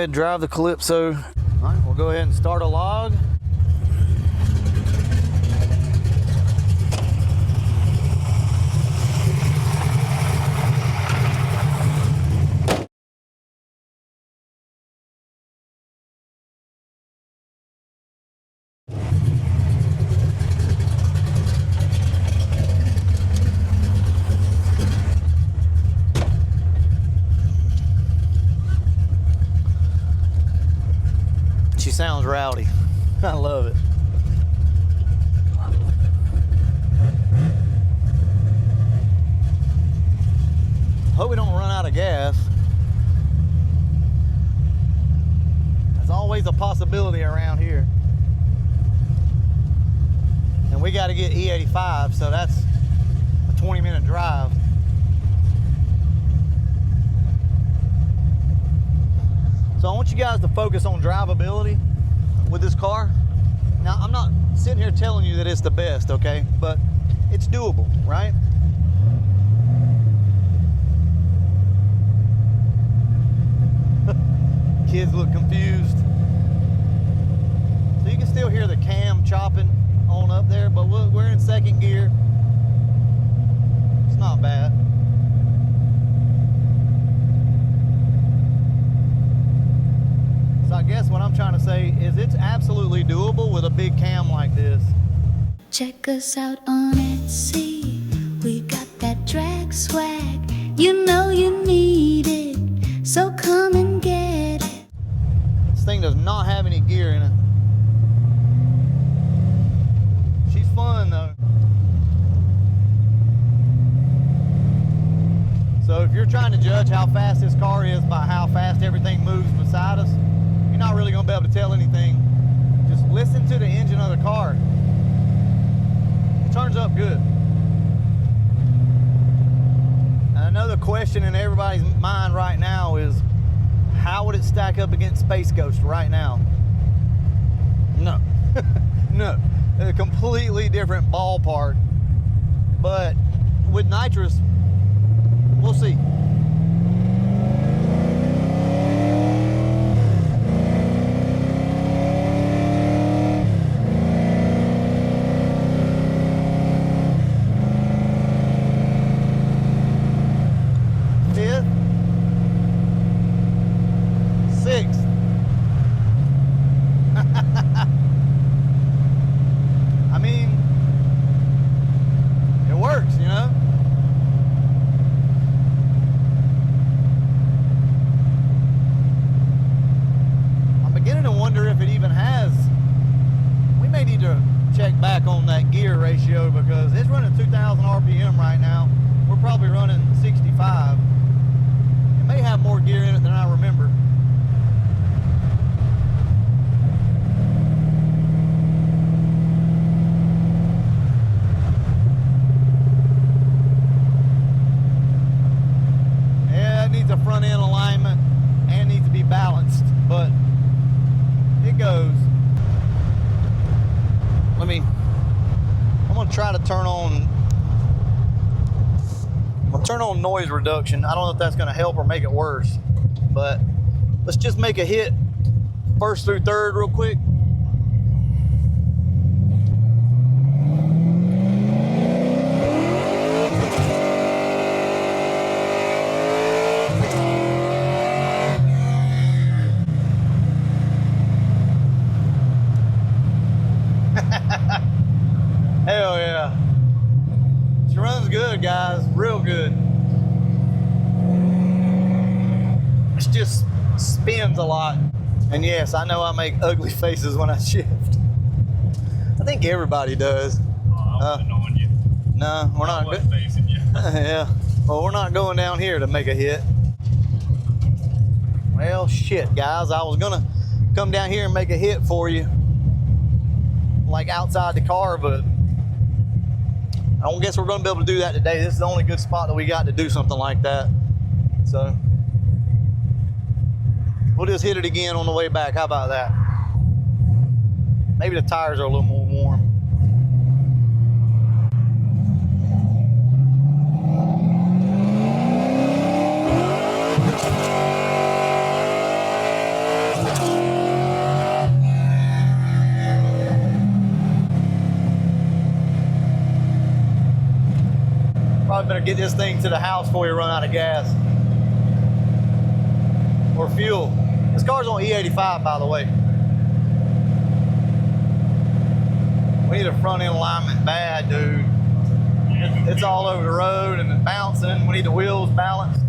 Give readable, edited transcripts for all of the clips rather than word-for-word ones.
ahead and drive the Calypso. All right, we'll go ahead and start a log. She sounds rowdy. I love it. Hope we don't run out of gas. That's always a possibility around here. And we got to get E85, so that's a 20-minute drive. So I want you guys to focus on drivability with this car. Now, I'm not sitting here telling you that it's the best, okay? But it's doable, right? Kids look confused. So you can still hear the cam chopping on up there, but we're in second gear. It's not bad. So I guess what I'm trying to say is it's absolutely doable with a big cam like this. Check us out on Etsy. We got that drag swag. You know you need it, so come and get it. This thing does not have any gear in it. She's fun though. So if you're trying to judge how fast this car is by how fast everything moves beside us, you're not really going to be able to tell anything. Just listen to the engine of the car. It turns up good. And I know the question in everybody's mind right now is, how would it stack up against Space Ghost right now? No. No. A completely different ballpark. But with nitrous, we'll see. Fifth, sixth. I mean, it works, you know? I'm beginning to wonder if it even has. We may need to check back on that gear ratio because it's running 2,000 RPM right now. We're probably running 65. It may have more gear in it than I remember. Yeah, it needs a front end alignment and needs to be balanced, but it goes. I'm gonna try to turn on noise reduction. I don't know if that's gonna help or make it worse, but let's just make a hit first through third real quick. Hell yeah. She runs good, guys. Real good. It just spins a lot. And yes, I know I make ugly faces when I shift. I think everybody does. I wasn't on you. No, we're not. I wasn't facing you. Yeah. Well, we're not going down here to make a hit. Well, shit, guys. I was gonna come down here and make a hit for you, like outside the car, but I don't guess we're gonna be able to do that today. This is the only good spot that we got to do something like that. So we'll just hit it again on the way back. How about that? Maybe the tires are a little more warm. to get this thing to the house before we run out of gas or fuel. This car's on E85, by the way. We need a front end alignment bad, dude. It's all over the road and it's bouncing. We need the wheels balanced.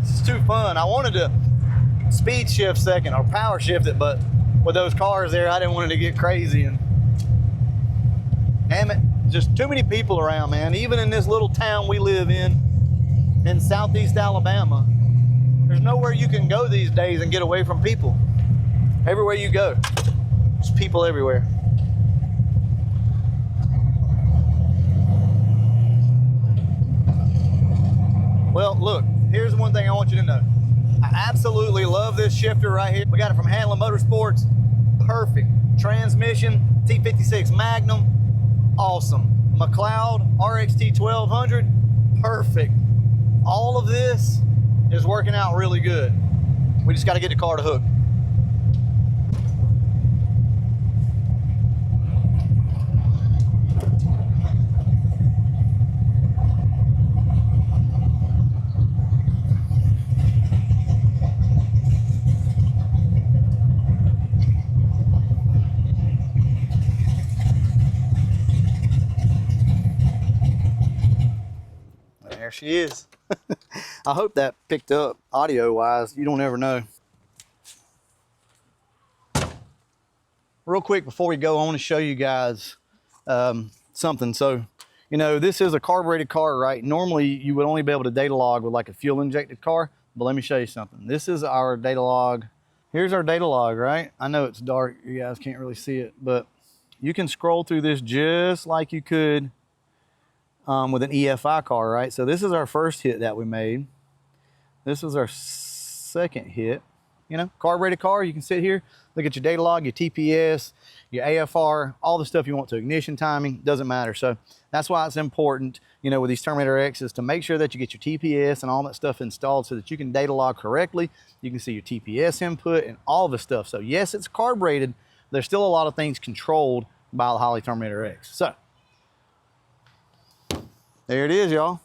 This is too fun. I wanted to speed shift second or power shift it, but with those cars there, I didn't want it to get crazy. And damn it, just too many people around, man. Even in this little town we live in Southeast Alabama, there's nowhere you can go these days and get away from people. Everywhere you go, there's people everywhere. Well, look, here's one thing I want you to know. I absolutely love this shifter right here. We got it from Handling Motorsports. Perfect. Transmission, T56 Magnum. Awesome. McLeod RXT 1200. Perfect. All of this is working out really good. We just got to get the car to hook. There she is. I hope that picked up audio wise. You don't ever know. Real quick before we go, I want to show you guys something. So, you know, this is a carbureted car, right? Normally you would only be able to data log with like a fuel injected car, but let me show you something. This is our data log. Here's our data log, right? I know it's dark, you guys can't really see it, but you can scroll through this just like you could with an EFI car, right? So this is our first hit that we made. This is our second hit. You know, carbureted car, you can sit here, look at your data log, your TPS, your AFR, all the stuff you want to, ignition timing, doesn't matter. So that's why it's important, you know, with these Terminator X's to make sure that you get your TPS and all that stuff installed so that you can data log correctly. You can see your TPS input and all the stuff. So yes, it's carbureted. There's still a lot of things controlled by the Holley Terminator X. So there it is, y'all.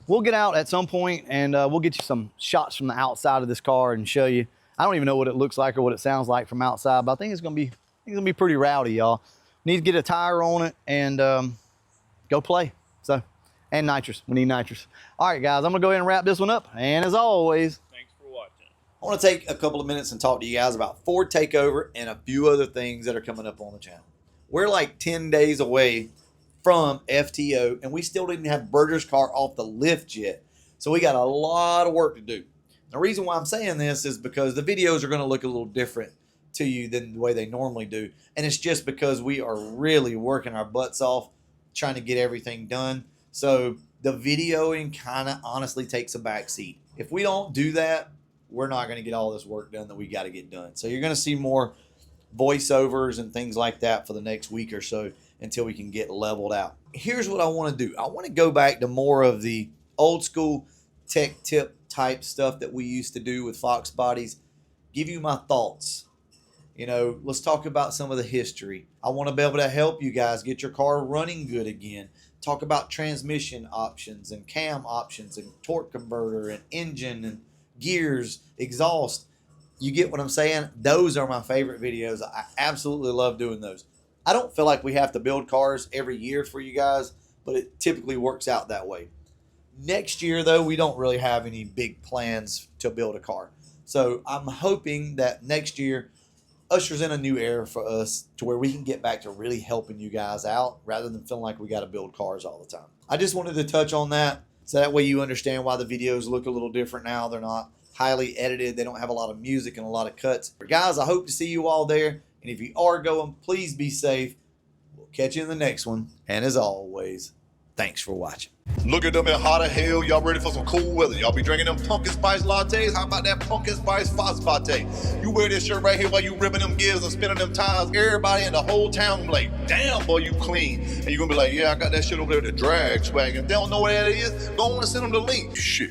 We'll get out at some point and we'll get you some shots from the outside of this car and show you. I don't even know what it looks like or what it sounds like from outside, but I think it's gonna be pretty rowdy, y'all. Need to get a tire on it and go play. So, and nitrous, we need nitrous. All right, guys, I'm gonna go ahead and wrap this one up. And as always, Thanks for watching. I want to take a couple of minutes and talk to you guys about Ford Takeover and a few other things that are coming up on the channel. We're like 10 days away from FTO, and we still didn't have Berger's car off the lift yet. So we got a lot of work to do. The reason why I'm saying this is because the videos are going to look a little different to you than the way they normally do. And it's just because we are really working our butts off trying to get everything done. So the videoing kind of honestly takes a back seat. If we don't do that, we're not going to get all this work done that we got to get done. So you're going to see more voiceovers and things like that for the next week or so until we can get leveled out. Here's what I want to do. I want to go back to more of the old school tech tip type stuff that we used to do with Fox bodies. Give you my thoughts. You know, let's talk about some of the history. I want to be able to help you guys get your car running good again. Talk about transmission options and cam options and torque converter and engine and gears, exhaust. You get what I'm saying? Those are my favorite videos. I absolutely love doing those. I don't feel like we have to build cars every year for you guys, but it typically works out that way. Next year, though, we don't really have any big plans to build a car. So I'm hoping that next year ushers in a new era for us to where we can get back to really helping you guys out rather than feeling like we got to build cars all the time. I just wanted to touch on that so that way you understand why the videos look a little different now. They're not highly edited. They don't have a lot of music and a lot of cuts. But guys, I hope to see you all there. And if you are going, please be safe. We'll catch you in the next one. And as always, thanks for watching. Look at them in hotter hell. Y'all ready for some cool weather? Y'all be drinking them pumpkin spice lattes? How about that pumpkin spice fox latte? You wear this shirt right here while you ripping them gears and spinning them tires. Everybody in the whole town like, damn, boy, you clean. And you're gonna be like, yeah, I got that shit over there, the drag swag. If they don't know what that is, go on and send them the link. Shit.